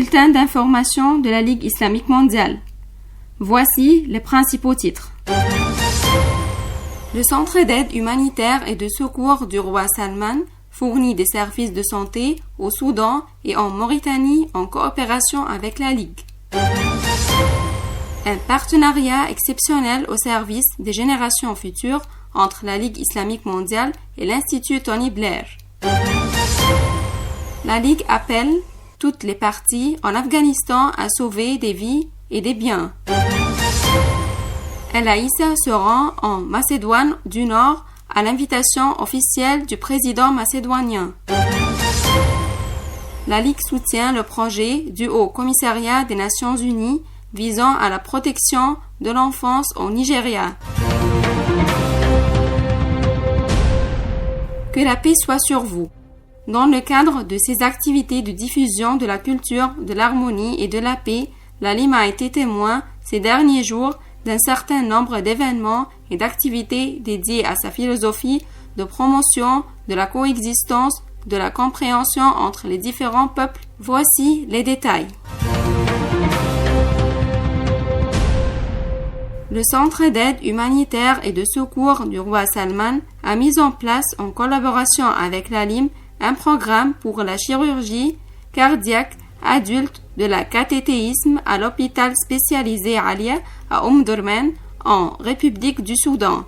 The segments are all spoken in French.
bulletin d'information de la Ligue islamique mondiale. Voici les principaux titres. Le centre d'aide humanitaire et de secours du roi Salman fournit des services de santé au Soudan et en Mauritanie en coopération avec la Ligue. Un partenariat exceptionnel au service des générations futures entre la Ligue islamique mondiale et l'Institut Tony Blair. La Ligue appelle toutes les parties en Afghanistan à sauver des vies et des biens. El Aïssa se rend en Macédoine du Nord à l'invitation officielle du président macédonien. La Ligue soutient le projet du Haut Commissariat des Nations Unies visant à la protection de l'enfance au Nigeria. Que la paix soit sur vous. Dans le cadre de ces activités de diffusion de la culture, de l'harmonie et de la paix, la LIM a été témoin ces derniers jours d'un certain nombre d'événements et d'activités dédiées à sa philosophie de promotion de la coexistence, de la compréhension entre les différents peuples. Voici les détails. Le Centre d'aide humanitaire et de secours du roi Salman a mis en place, en collaboration avec la LIM, un programme pour la chirurgie cardiaque adulte de la cathétéisme à l'hôpital spécialisé Alia à Omdurman, en République du Soudan,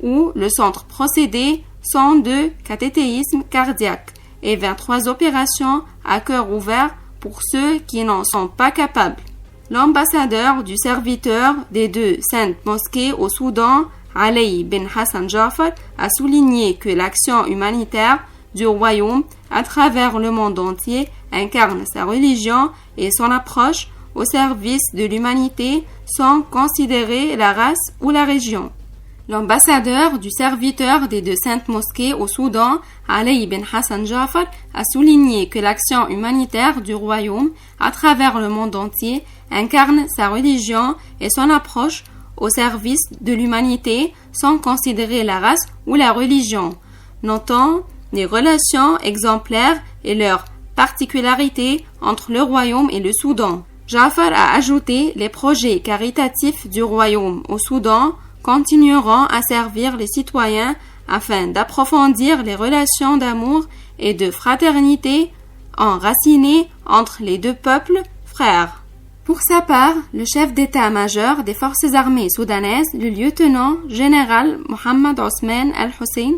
où le centre procédait 102 cathétéismes cardiaques et 23 opérations à cœur ouvert pour ceux qui n'en sont pas capables. L'ambassadeur du serviteur des 2 saintes mosquées au Soudan, Ali bin Hassan Jafar, a souligné que l'action humanitaire du royaume à travers le monde entier incarne sa religion et son approche au service de l'humanité sans considérer la race ou la région. L'ambassadeur du serviteur des 2 saintes mosquées au Soudan, Ali bin Hassan Jafar, a souligné que l'action humanitaire du royaume à travers le monde entier incarne sa religion et son approche au service de l'humanité sans considérer la race ou la religion, notant les relations exemplaires et leurs particularités entre le royaume et le Soudan. Jafar a ajouté les projets caritatifs du royaume au Soudan continueront à servir les citoyens afin d'approfondir les relations d'amour et de fraternité enracinées entre les 2 peuples frères. Pour sa part, le chef d'état-major des forces armées soudanaises, le lieutenant-général Mohamed Ousmane Al-Hussein,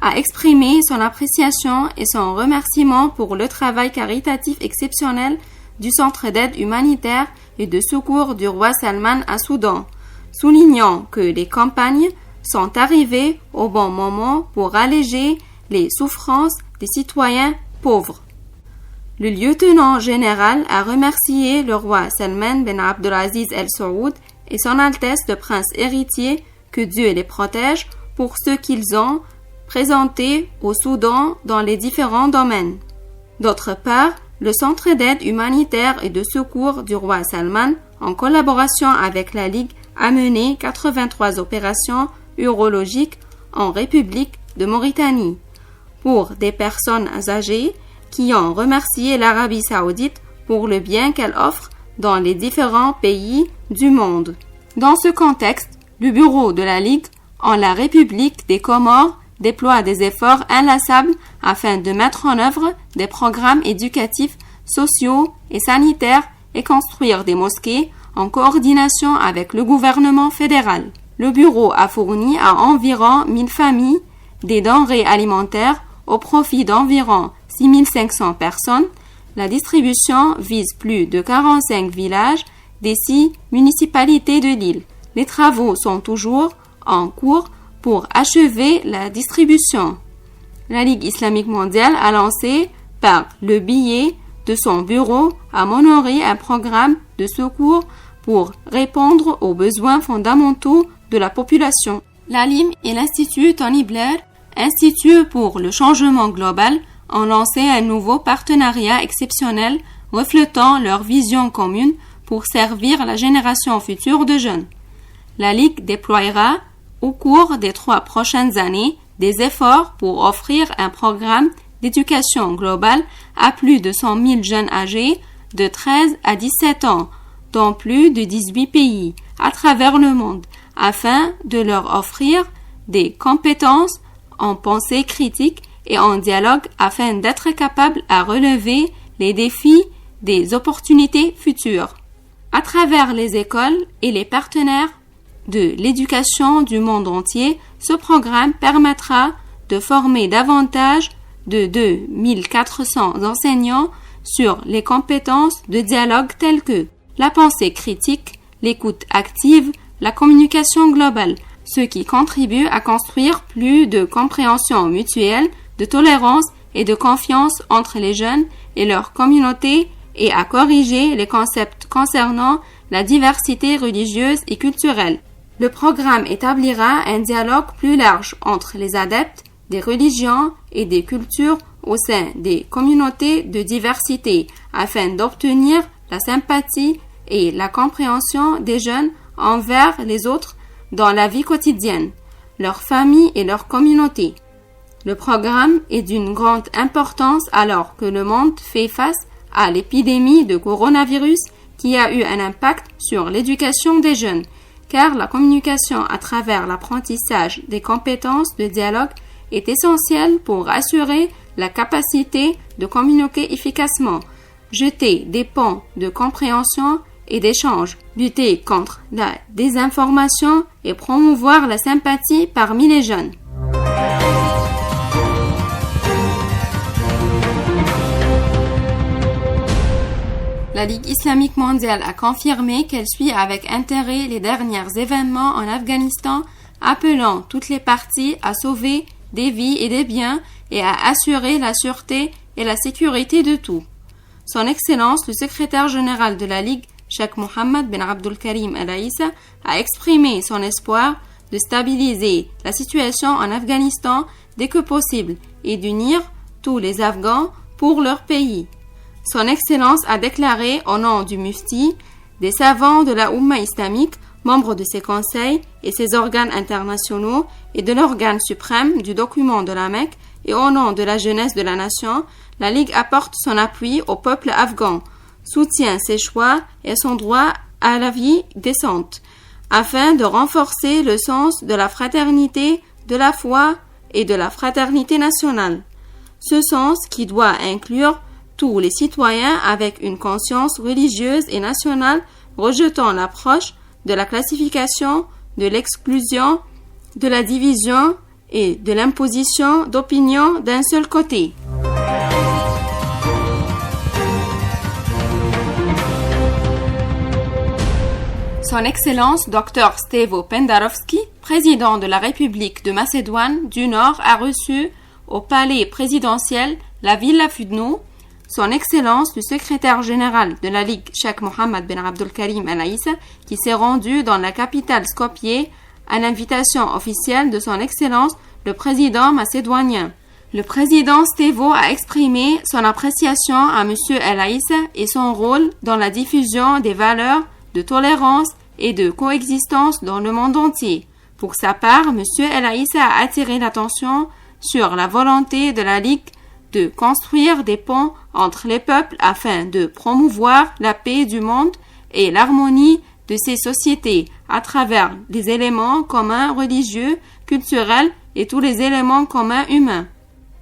a exprimé son appréciation et son remerciement pour le travail caritatif exceptionnel du Centre d'aide humanitaire et de secours du roi Salman à Soudan, soulignant que les campagnes sont arrivées au bon moment pour alléger les souffrances des citoyens pauvres. Le lieutenant-général a remercié le roi Salman bin Abdulaziz Al Saoud et son Altesse le prince héritier, que Dieu les protège, pour ce qu'ils ont présenté au Soudan dans les différents domaines. D'autre part, le Centre d'aide humanitaire et de secours du roi Salman, en collaboration avec la Ligue, a mené 83 opérations urologiques en République de Mauritanie pour des personnes âgées qui ont remercié l'Arabie saoudite pour le bien qu'elle offre dans les différents pays du monde. Dans ce contexte, le bureau de la Ligue en la République des Comores déploie des efforts inlassables afin de mettre en œuvre des programmes éducatifs, sociaux et sanitaires et construire des mosquées en coordination avec le gouvernement fédéral. Le bureau a fourni à environ 1000 familles des denrées alimentaires au profit d'environ 6500 personnes. La distribution vise plus de 45 villages des 6 municipalités de l'île. Les travaux sont toujours en cours pour achever la distribution. La Ligue islamique mondiale a lancé, par le biais de son bureau, à honorer un programme de secours pour répondre aux besoins fondamentaux de la population. La LIM et l'Institut Tony Blair, Institut pour le changement global, ont lancé un nouveau partenariat exceptionnel reflétant leur vision commune pour servir la génération future de jeunes. La Ligue déploiera au cours des 3 prochaines années des efforts pour offrir un programme d'éducation globale à plus de 100 000 jeunes âgés de 13 à 17 ans dans plus de 18 pays à travers le monde afin de leur offrir des compétences en pensée critique et en dialogue afin d'être capables à relever les défis des opportunités futures. À travers les écoles et les partenaires de l'éducation du monde entier, ce programme permettra de former davantage de 2400 enseignants sur les compétences de dialogue telles que la pensée critique, l'écoute active, la communication globale, ce qui contribue à construire plus de compréhension mutuelle, de tolérance et de confiance entre les jeunes et leur communauté et à corriger les concepts concernant la diversité religieuse et culturelle. Le programme établira un dialogue plus large entre les adeptes des religions et des cultures au sein des communautés de diversité afin d'obtenir la sympathie et la compréhension des jeunes envers les autres dans la vie quotidienne, leur famille et leur communauté. Le programme est d'une grande importance alors que le monde fait face à l'épidémie de coronavirus qui a eu un impact sur l'éducation des jeunes, car la communication à travers l'apprentissage des compétences de dialogue est essentielle pour assurer la capacité de communiquer efficacement, jeter des ponts de compréhension et d'échange, lutter contre la désinformation et promouvoir la sympathie parmi les jeunes. La Ligue islamique mondiale a confirmé qu'elle suit avec intérêt les derniers événements en Afghanistan, appelant toutes les parties à sauver des vies et des biens et à assurer la sûreté et la sécurité de tout. Son Excellence, le secrétaire général de la Ligue, Cheikh Mohammed bin Abdul Karim Al Aissa, a exprimé son espoir de stabiliser la situation en Afghanistan dès que possible et d'unir tous les Afghans pour leur pays. Son Excellence a déclaré au nom du Mufti, des savants de la Oumma islamique, membres de ses conseils et ses organes internationaux et de l'organe suprême du document de la Mecque et au nom de la jeunesse de la nation, la Ligue apporte son appui au peuple afghan, soutient ses choix et son droit à la vie décente, afin de renforcer le sens de la fraternité, de la foi et de la fraternité nationale. Ce sens qui doit inclure tous les citoyens avec une conscience religieuse et nationale, rejetant l'approche de la classification, de l'exclusion, de la division et de l'imposition d'opinions d'un seul côté. Son Excellence Dr Stevo Pendarovski, président de la République de Macédoine du Nord, a reçu au palais présidentiel la Villa Fudno Son Excellence le secrétaire général de la Ligue, Cheikh Mohammed bin Abdul Karim Al Aissa, qui s'est rendu dans la capitale Skopje à l'invitation officielle de Son Excellence le président macédonien. Le président Stevo a exprimé son appréciation à M. Al Aissa et son rôle dans la diffusion des valeurs de tolérance et de coexistence dans le monde entier. Pour sa part, M. Al Aissa a attiré l'attention sur la volonté de la Ligue de construire des ponts entre les peuples afin de promouvoir la paix du monde et l'harmonie de ces sociétés à travers les éléments communs religieux, culturels et tous les éléments communs humains.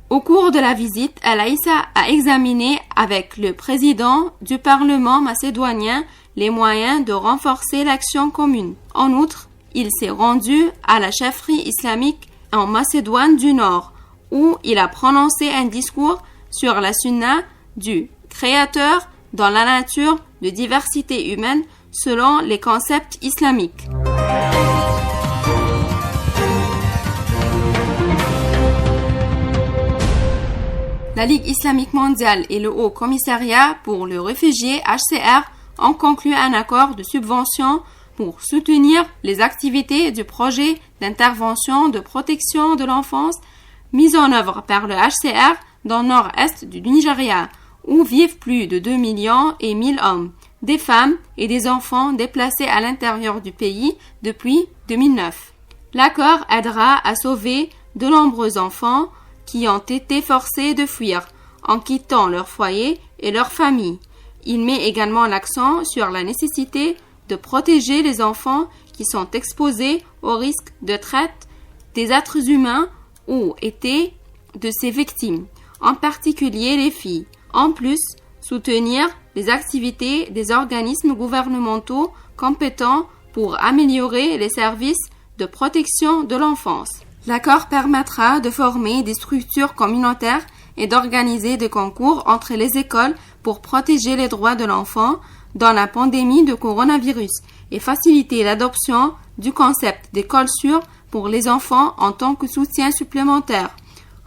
Au cours de la visite, Al Aissa a examiné avec le président du Parlement macédonien les moyens de renforcer l'action commune. En outre, il s'est rendu à la chefferie islamique en Macédoine du Nord, où il a prononcé un discours sur la sunna du Créateur dans la nature de diversité humaine selon les concepts islamiques. La Ligue islamique mondiale et le Haut Commissariat pour le réfugié HCR ont conclu un accord de subvention pour soutenir les activités du projet d'intervention de protection de l'enfance mis en œuvre par le HCR dans le nord-est du Nigeria, où vivent plus de 2 millions et 1000 hommes, des femmes et des enfants déplacés à l'intérieur du pays depuis 2009. L'accord aidera à sauver de nombreux enfants qui ont été forcés de fuir en quittant leur foyer et leur famille. Il met également l'accent sur la nécessité de protéger les enfants qui sont exposés au risque de traite des êtres humains ou étaient de ces victimes, en particulier les filles. En plus, soutenir les activités des organismes gouvernementaux compétents pour améliorer les services de protection de l'enfance. L'accord permettra de former des structures communautaires et d'organiser des concours entre les écoles pour protéger les droits de l'enfant dans la pandémie de coronavirus et faciliter l'adoption du concept d'école sûre pour les enfants en tant que soutien supplémentaire.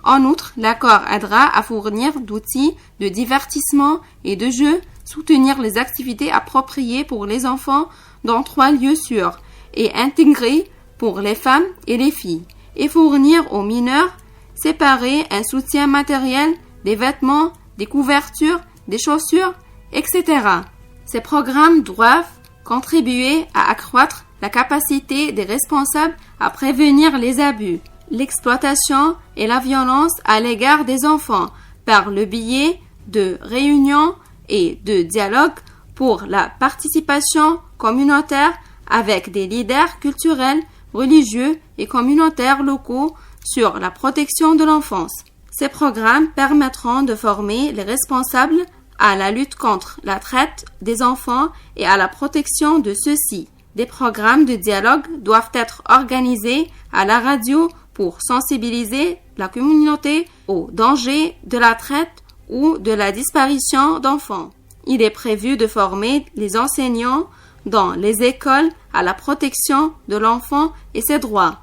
En outre, l'accord aidera à fournir d'outils de divertissement et de jeux, soutenir les activités appropriées pour les enfants dans 3 lieux sûrs et intégrés pour les femmes et les filles, et fournir aux mineurs séparés un soutien matériel, des vêtements, des couvertures, des chaussures, etc. Ces programmes doivent contribuer à accroître la capacité des responsables à prévenir les abus, l'exploitation et la violence à l'égard des enfants par le biais de réunions et de dialogues pour la participation communautaire avec des leaders culturels, religieux et communautaires locaux sur la protection de l'enfance. Ces programmes permettront de former les responsables à la lutte contre la traite des enfants et à la protection de ceux-ci. Des programmes de dialogue doivent être organisés à la radio pour sensibiliser la communauté aux dangers de la traite ou de la disparition d'enfants. Il est prévu de former les enseignants dans les écoles à la protection de l'enfant et ses droits.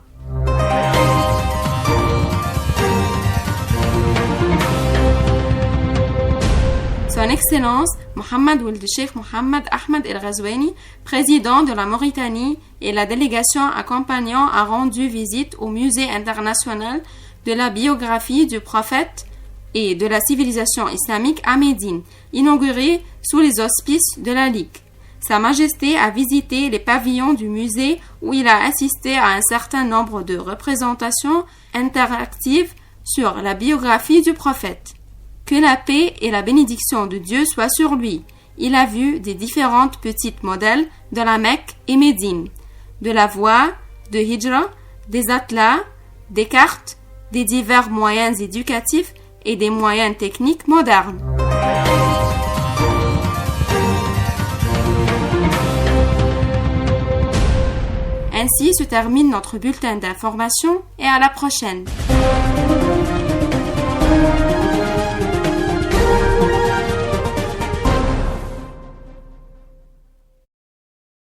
Son Excellence Mohammed Ould Cheikh Mohammed Ahmed El Ghazouani, président de la Mauritanie, et la délégation accompagnant a rendu visite au Musée international de la biographie du prophète et de la civilisation islamique à Médine, inauguré sous les auspices de la Ligue. Sa Majesté a visité les pavillons du musée où il a assisté à un certain nombre de représentations interactives sur la biographie du prophète. Que la paix et la bénédiction de Dieu soient sur lui. Il a vu des différentes petites modèles de la Mecque et Médine, de la voie de Hijra, des atlas, des cartes, des divers moyens éducatifs et des moyens techniques modernes. Ainsi se termine notre bulletin d'information et à la prochaine.